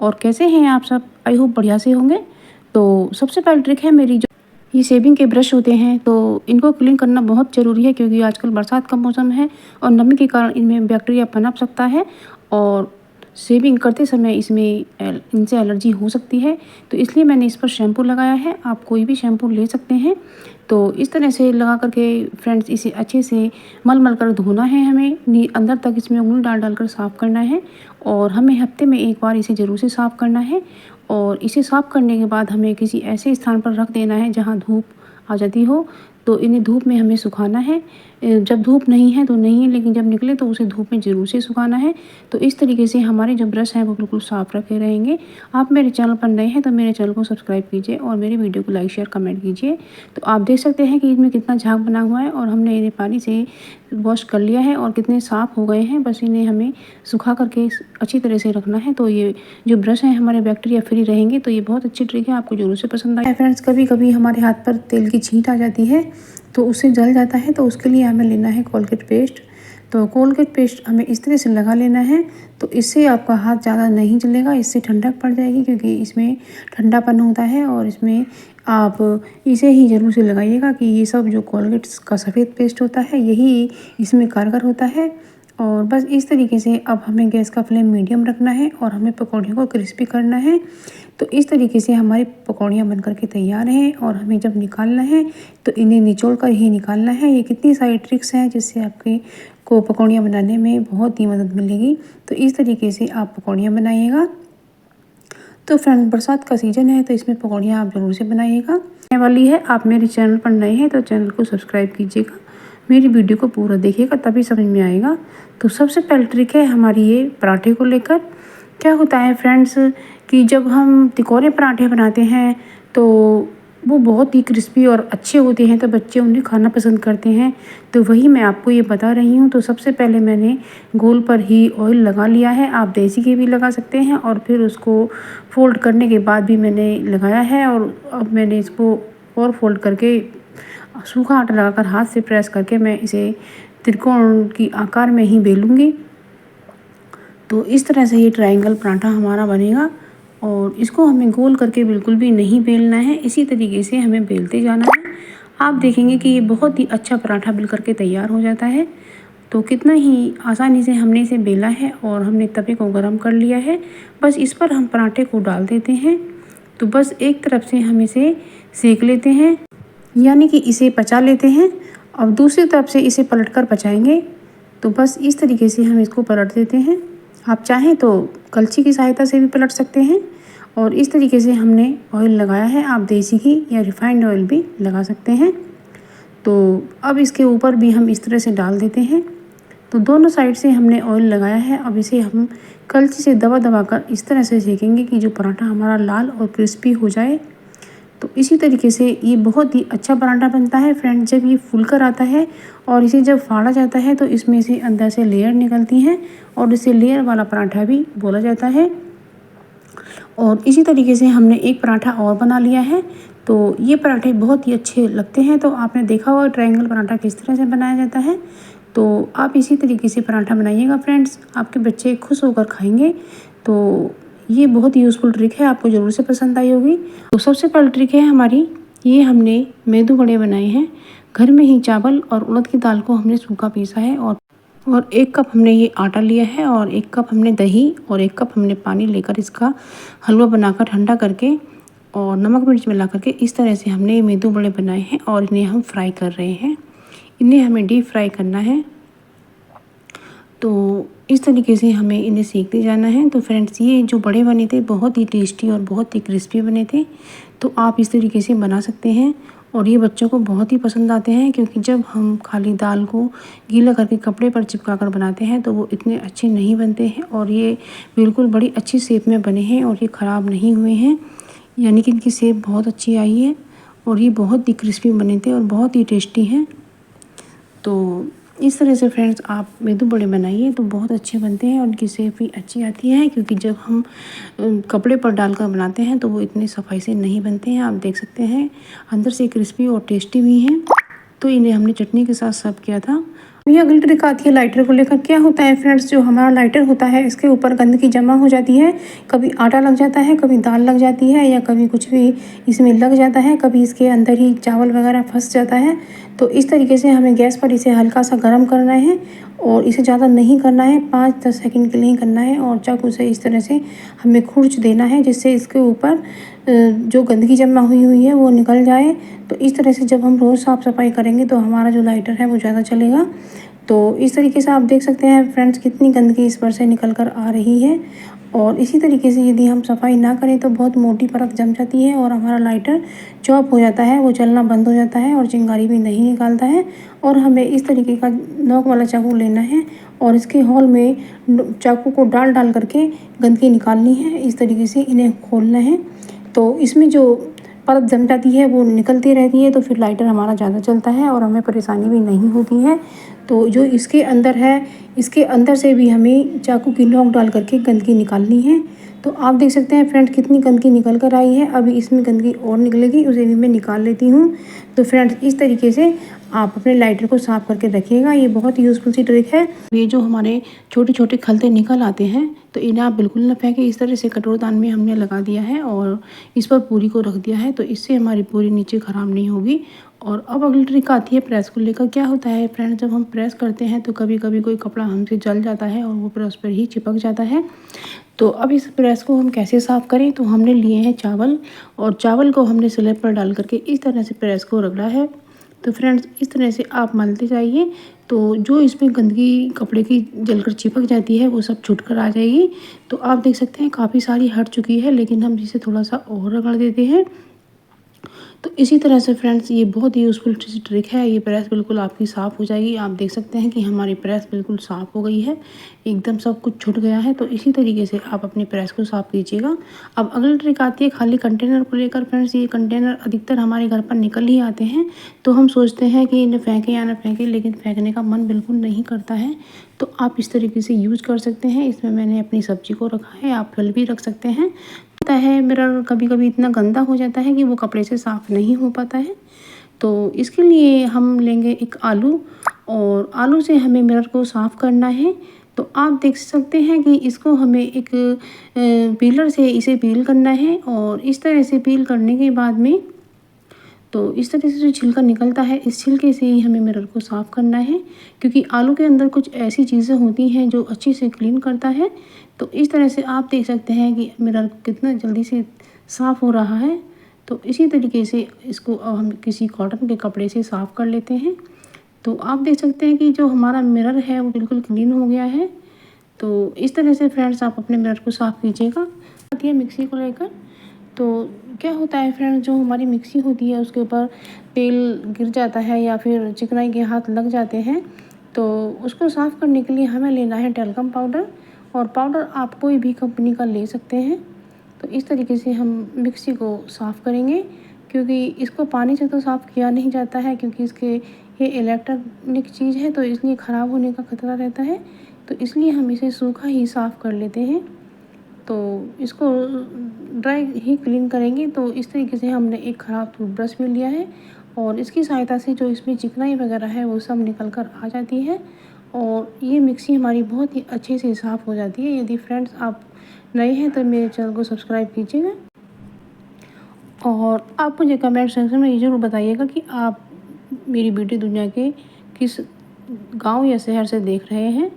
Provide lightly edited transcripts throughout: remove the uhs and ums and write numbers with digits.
और कैसे हैं आप सब? आई होप बढ़िया से होंगे। तो सबसे पहली ट्रिक है मेरी, जो ये शेविंग के ब्रश होते हैं तो इनको क्लीन करना बहुत ज़रूरी है, क्योंकि आजकल बरसात का मौसम है और नमी के कारण इनमें बैक्टीरिया पनप सकता है और शेविंग करते समय इनसे एलर्जी हो सकती है। तो इसलिए मैंने इस पर शैम्पू लगाया है। आप कोई भी शैम्पू ले सकते हैं। तो इस तरह से लगा करके फ्रेंड्स इसे अच्छे से मल कर धोना है। हमें अंदर तक इसमें उंगली डाल कर साफ़ करना है और हमें हफ्ते में एक बार इसे ज़रूर से साफ़ करना है। और इसे साफ़ करने के बाद हमें किसी ऐसे स्थान पर रख देना है जहाँ धूप आ जाती हो। तो इन्हें धूप में हमें सुखाना है। जब धूप नहीं है तो नहीं है, लेकिन जब निकले तो उसे धूप में ज़रूर से सुखाना है। तो इस तरीके से हमारे जो ब्रश हैं वो बिल्कुल साफ़ रखे रहेंगे। आप मेरे चैनल पर नए हैं तो मेरे चैनल को सब्सक्राइब कीजिए और मेरी वीडियो को लाइक शेयर कमेंट कीजिए। तो आप देख सकते हैं कि इसमें कितना झाग बना हुआ है और हमने इन्हें पानी से वॉश कर लिया है और कितने साफ़ हो गए हैं। बस इन्हें हमें सुखा करके अच्छी तरह से रखना है। तो ये जो ब्रश हैं हमारे बैक्टीरिया फ्री रहेंगे। तो ये बहुत अच्छी ट्रिक है, आपको ज़रूर से पसंद आए। फ्रेंड्स, कभी कभी हमारे हाथ पर तेल की छींट आ जाती है तो उससे जल जाता है। तो उसके लिए हमें लेना है कोलगेट पेस्ट। तो कोलगेट पेस्ट हमें इस तरह से लगा लेना है। तो इससे आपका हाथ ज़्यादा नहीं जलेगा, इससे ठंडक पड़ जाएगी, क्योंकि इसमें ठंडापन होता है। और इसमें आप इसे ही ज़रूर से लगाइएगा कि ये सब जो कोलगेट का सफ़ेद पेस्ट होता है यही इसमें कारगर होता है। और बस इस तरीके से अब हमें गैस का फ्लेम मीडियम रखना है और हमें पकौड़ियों को क्रिस्पी करना है। तो इस तरीके से हमारी पकौड़ियाँ बन करके तैयार हैं और हमें जब निकालना है तो इन्हें निचोड़ कर ही निकालना है। ये कितनी सारी ट्रिक्स हैं जिससे आपके को पकौड़ियाँ बनाने में बहुत ही मदद मिलेगी। तो इस तरीके से आप पकौड़ियाँ बनाइएगा। तो फ्रेंड, बरसात का सीज़न है तो इसमें पकौड़ियाँ आप ज़रूर से बनाइएगा। आने वाली है, आप मेरे चैनल पर नए हैं तो चैनल को सब्सक्राइब कीजिएगा, मेरी वीडियो को पूरा देखिएगा, तभी समझ में आएगा। तो सबसे पहली ट्रिक है हमारी ये पराठे को लेकर। क्या होता है फ्रेंड्स कि जब हम तिकोरे पराठे बनाते हैं तो वो बहुत ही क्रिस्पी और अच्छे होते हैं, तो बच्चे उन्हें खाना पसंद करते हैं। तो वही मैं आपको ये बता रही हूँ। तो सबसे पहले मैंने गोल पर ही ऑयल लगा लिया है। आप देसी घी भी लगा सकते हैं और फिर उसको फोल्ड करने के बाद भी मैंने लगाया है। और अब मैंने इसको और फोल्ड करके सूखा आटा लगाकर हाथ से प्रेस करके मैं इसे त्रिकोण की आकार में ही बेलूँगी। तो इस तरह से ये ट्रायंगल पराठा हमारा बनेगा और इसको हमें गोल करके बिल्कुल भी नहीं बेलना है, इसी तरीके से हमें बेलते जाना है। आप देखेंगे कि ये बहुत ही अच्छा पराठा बिल करके तैयार हो जाता है। तो कितना ही आसानी से हमने इसे बेला है और हमने तवे को गर्म कर लिया है। बस इस पर हम पराठे को डाल देते हैं। तो बस एक तरफ से हम इसे सेक लेते हैं, यानी कि इसे पचा लेते हैं। अब दूसरी तरफ से इसे पलटकर पचाएंगे। तो बस इस तरीके से हम इसको पलट देते हैं। आप चाहें तो कलछी की सहायता से भी पलट सकते हैं। और इस तरीके से हमने ऑयल लगाया है, आप देसी घी या रिफाइंड ऑयल भी लगा सकते हैं। तो अब इसके ऊपर भी हम इस तरह से डाल देते हैं। तो दोनों साइड से हमने ऑयल लगाया है। अब इसे हम कलछी से दबा कर इस तरह से सेकेंगे कि जो पराठा हमारा लाल और क्रिस्पी हो जाए। तो इसी तरीके से ये बहुत ही अच्छा पराठा बनता है फ्रेंड। जब ये फूल कर आता है और इसे जब फाड़ा जाता है तो इसमें से अंदर से लेयर निकलती हैं और इसे लेयर वाला पराठा भी बोला जाता है। और इसी तरीके से हमने एक पराठा और बना लिया है। तो ये पराठे बहुत ही अच्छे लगते हैं। तो आपने देखा होगा ट्रायंगल पराठा किस तरह से बनाया जाता है। तो आप इसी तरीके से पराठा बनाइएगा फ्रेंड्स, आपके बच्चे खुश होकर खाएंगे। तो ये बहुत ही यूज़फुल ट्रिक है, आपको ज़रूर से पसंद आई होगी। तो सबसे पहली ट्रिक है हमारी, ये हमने मेदू वड़े बनाए हैं। घर में ही चावल और उड़द की दाल को हमने सूखा पीसा है और 1 कप हमने ये आटा लिया है और 1 कप हमने दही और 1 कप हमने पानी लेकर इसका हलवा बनाकर ठंडा करके और नमक मिर्च मिला करके इस तरह से हमने ये मेदू वड़े बनाए हैं और इन्हें हम फ्राई कर रहे हैं। इन्हें हमें डीप फ्राई करना है। तो इस तरीके से हमें इन्हें सेकते जाना है। तो फ्रेंड्स, ये जो बड़े बने थे बहुत ही टेस्टी और बहुत ही क्रिस्पी बने थे। तो आप इस तरीके से बना सकते हैं और ये बच्चों को बहुत ही पसंद आते हैं, क्योंकि जब हम खाली दाल को गीला करके कपड़े पर चिपका कर बनाते हैं तो वो इतने अच्छे नहीं बनते हैं। और ये बिल्कुल बड़ी अच्छी शेप में बने हैं और ये ख़राब नहीं हुए हैं, यानी कि इनकी शेप बहुत अच्छी आई है और ये बहुत ही क्रिस्पी बने थे और बहुत ही टेस्टी हैं। तो इस तरह से फ्रेंड्स आप मेदू बड़े बनाइए तो बहुत अच्छे बनते हैं और उनकी शेप भी अच्छी आती है, क्योंकि जब हम कपड़े पर डालकर बनाते हैं तो वो इतनी सफाई से नहीं बनते हैं। आप देख सकते हैं अंदर से क्रिस्पी और टेस्टी भी हैं। तो इन्हें हमने चटनी के साथ सर्व किया था। ये अगली ट्रिक आती है लाइटर को लेकर। क्या होता है फ्रेंड्स, जो हमारा लाइटर होता है इसके ऊपर गंदगी जमा हो जाती है। कभी आटा लग जाता है, कभी दाल लग जाती है, या कभी कुछ भी इसमें लग जाता है, कभी इसके अंदर ही चावल वगैरह फंस जाता है। तो इस तरीके से हमें गैस पर इसे हल्का सा गर्म करना है और इसे ज़्यादा नहीं करना है, 5-10 सेकंड के लिए ही करना है। और चाकू से इस तरह से हमें खुरच देना है जिससे इसके ऊपर जो गंदगी जमा हुई हुई है वो निकल जाए। तो इस तरह से जब हम रोज़ साफ़ सफाई करेंगे तो हमारा जो लाइटर है वो ज़्यादा चलेगा। तो इस तरीके से आप देख सकते हैं फ्रेंड्स कितनी गंदगी इस पर से निकल कर आ रही है। और इसी तरीके से यदि हम सफाई ना करें तो बहुत मोटी परत जम जाती है और हमारा लाइटर चॉप हो जाता है, वो चलना बंद हो जाता है और चिंगारी भी नहीं निकालता है। और हमें इस तरीके का नोक वाला चाकू लेना है और इसके होल में चाकू को डाल डाल करके गंदगी निकालनी है। इस तरीके से इन्हें खोलना है तो इसमें जो परत जम जाती है वो निकलती रहती है, तो फिर लाइटर हमारा ज़्यादा चलता है और हमें परेशानी भी नहीं होती है। तो जो इसके अंदर है, इसके अंदर से भी हमें चाकू की नोक डाल करके गंदगी निकालनी है। तो आप देख सकते हैं फ्रेंड्स कितनी गंदगी निकल कर आई है। अभी इसमें गंदगी और निकलेगी, उसे भी मैं निकाल लेती हूँ। तो फ्रेंड्स इस तरीके से आप अपने लाइटर को साफ़ करके रखिएगा, ये बहुत यूज़फुल सी ट्रिक है। ये जो हमारे छोटे छोटे खलते निकल आते हैं तो इन्हें आप बिल्कुल ना फेंकें। इस तरह से कटोरदान में हमने लगा दिया है और इस पर पूरी को रख दिया है, तो इससे हमारी पूरी नीचे ख़राब नहीं होगी। और अब अगली ट्रिक आती है प्रेस को लेकर। क्या होता है फ्रेंड्स, जब हम प्रेस करते हैं तो कभी कभी कोई कपड़ा हमसे जल जाता है और वो प्रेस पर ही चिपक जाता है। तो अब इस प्रेस को हम कैसे साफ़ करें, तो हमने लिए हैं चावल और चावल को हमने स्लैब पर डाल करके इस तरह से प्रेस को रगड़ा है। तो फ्रेंड्स इस तरह से आप मलते जाइए तो जो इसमें गंदगी कपड़े की जलकर चिपक जाती है वो सब छूट कर आ जाएगी। तो आप देख सकते हैं काफ़ी सारी हट चुकी है, लेकिन हम इसे थोड़ा सा और रगड़ देते हैं। तो इसी तरह से फ्रेंड्स ये बहुत ही यूज़फुल ट्रिक है। ये प्रेस बिल्कुल आपकी साफ़ हो जाएगी। आप देख सकते हैं कि हमारी प्रेस बिल्कुल साफ़ हो गई है, एकदम सब कुछ छूट गया है। तो इसी तरीके से आप अपनी प्रेस को साफ़ कीजिएगा। अब अगली ट्रिक आती है खाली कंटेनर को लेकर। फ्रेंड्स ये कंटेनर अधिकतर हमारे घर पर निकल ही आते हैं, तो हम सोचते हैं कि इन्हें फेंकें या ना फेंकें, लेकिन फेंकने का मन बिल्कुल नहीं करता है। तो आप इस तरीके से यूज़ कर सकते हैं। इसमें मैंने अपनी सब्जी को रखा है, आप फल भी रख सकते हैं। होता है मिरर कभी कभी इतना गंदा हो जाता है कि वो कपड़े से साफ़ नहीं हो पाता है। तो इसके लिए हम लेंगे एक आलू और आलू से हमें मिरर को साफ़ करना है। तो आप देख सकते हैं कि इसको हमें एक पीलर से इसे पील करना है और इस तरह से पील करने के बाद में तो इस तरह से जो छिलका निकलता है इस छिलके से ही हमें मिरर को साफ़ करना है, क्योंकि आलू के अंदर कुछ ऐसी चीज़ें होती हैं जो अच्छी से क्लीन करता है। तो इस तरह से आप देख सकते हैं कि मिरर कितना जल्दी से साफ़ हो रहा है। तो इसी तरीके से इसको हम किसी कॉटन के कपड़े से साफ़ कर लेते हैं। तो आप देख सकते हैं कि जो हमारा मिरर है वो बिल्कुल क्लीन हो गया है। तो इस तरह से फ्रेंड्स आप अपने मिरर को साफ़ कीजिएगा। आती है मिक्सी को लेकर। तो क्या होता है फ्रेंड्स, जो हमारी मिक्सी होती है उसके ऊपर तेल गिर जाता है या फिर चिकनाई के हाथ लग जाते हैं, तो उसको साफ़ करने के लिए हमें लेना है टैल्कम पाउडर। और पाउडर आप कोई भी कंपनी का ले सकते हैं। तो इस तरीके से हम मिक्सी को साफ़ करेंगे, क्योंकि इसको पानी से तो साफ़ किया नहीं जाता है, क्योंकि इसके ये इलेक्ट्रॉनिक चीज़ है तो इसलिए ख़राब होने का खतरा रहता है। तो इसलिए हम इसे सूखा ही साफ़ कर लेते हैं। तो इसको ड्राई ही क्लीन करेंगे। तो इस तरीके से हमने एक ख़राब टूथब्रश भी लिया है और इसकी सहायता से जो इसमें चिकनाई वगैरह है वो सब निकल कर आ जाती है और ये मिक्सी हमारी बहुत ही अच्छे से साफ़ हो जाती है। यदि फ्रेंड्स आप नए हैं तो मेरे चैनल को सब्सक्राइब कीजिएगा और आप मुझे कमेंट सेक्शन में ये ज़रूर बताइएगा कि आप मेरी ब्यूटी दुनिया के किस गांव या शहर से देख रहे हैं,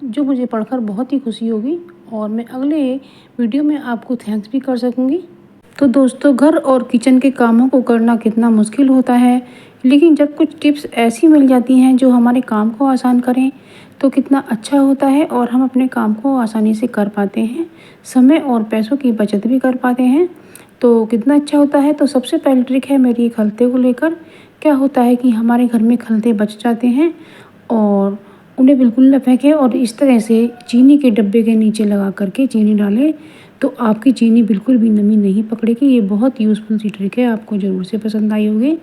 जो मुझे पढ़कर बहुत ही खुशी होगी और मैं अगले वीडियो में आपको थैंक्स भी कर सकूंगी। तो दोस्तों, घर और किचन के कामों को करना कितना मुश्किल होता है, लेकिन जब कुछ टिप्स ऐसी मिल जाती हैं जो हमारे काम को आसान करें तो कितना अच्छा होता है और हम अपने काम को आसानी से कर पाते हैं, समय और पैसों की बचत भी कर पाते हैं। तो कितना अच्छा होता है। तो सबसे पहली ट्रिक है मेरी खलते को लेकर। क्या होता है कि हमारे घर में खलते बच जाते हैं और उन्हें बिल्कुल न फेंकें और इस तरह से चीनी के डब्बे के नीचे लगा करके चीनी डालें, तो आपकी चीनी बिल्कुल भी नमी नहीं पकड़ेगी। ये बहुत यूज़फुल सी ट्रिक है, आपको ज़रूर से पसंद आई होगी।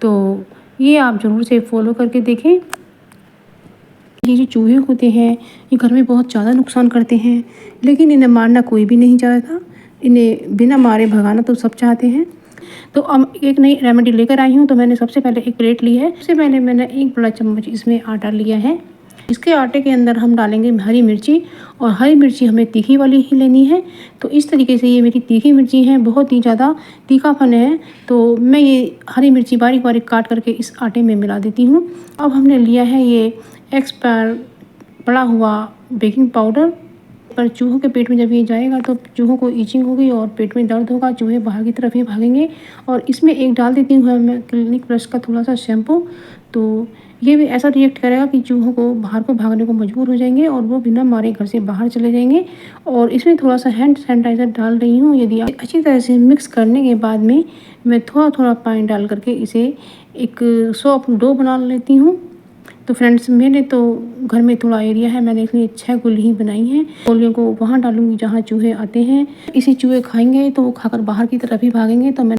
तो ये आप ज़रूर से फॉलो करके देखें। ये जो चूहे होते हैं ये घर में बहुत ज़्यादा नुकसान करते हैं, लेकिन इन्हें मारना कोई भी नहीं चाहता। इन्हें बिना मारे भगाना तो सब चाहते हैं। तो अब एक नई रेमेडी लेकर आई हूँ। तो मैंने सबसे पहले एक प्लेट ली है। सबसे पहले मैंने 1 बड़ा चम्मच इसमें आटा लिया है। इसके आटे के अंदर हम डालेंगे हरी मिर्ची, और हरी मिर्ची हमें तीखी वाली ही लेनी है। तो इस तरीके से ये मेरी तीखी मिर्ची है, बहुत ही ज़्यादा तीखापन है। तो मैं ये हरी मिर्ची बारीक बारीक काट करके इस आटे में मिला देती हूँ। अब हमने लिया है ये एक्सपायर पड़ा हुआ बेकिंग पाउडर। पर चूहों के पेट में जब ये जाएगा तो चूहों को ईचिंग होगी और पेट में दर्द होगा, चूहे बाहर की तरफ ही भागेंगे। और इसमें एक डाल देती हूँ मैं क्लिनिक प्लस का थोड़ा सा शैम्पू। तो ये भी ऐसा रिएक्ट करेगा कि चूहों को बाहर को भागने को मजबूर हो जाएंगे और वो बिना मारे घर से बाहर चले जाएंगे। और इसमें थोड़ा सा हैंड सैनिटाइज़र डाल रही हूँ। यदि आप अच्छी तरह से मिक्स करने के बाद में मैं थोड़ा थोड़ा पानी डाल करके इसे एक सॉफ्ट डो बना लेती हूँ। तो फ्रेंड्स, मैंने तो घर में थोड़ा एरिया है, मैंने इसलिए 6 गोली ही बनाई हैं। गोलियों को वहाँ डालूंगी जहाँ चूहे आते हैं। इसे चूहे खाएंगे तो वो खाकर बाहर की तरफ ही भागेंगे। तो मैं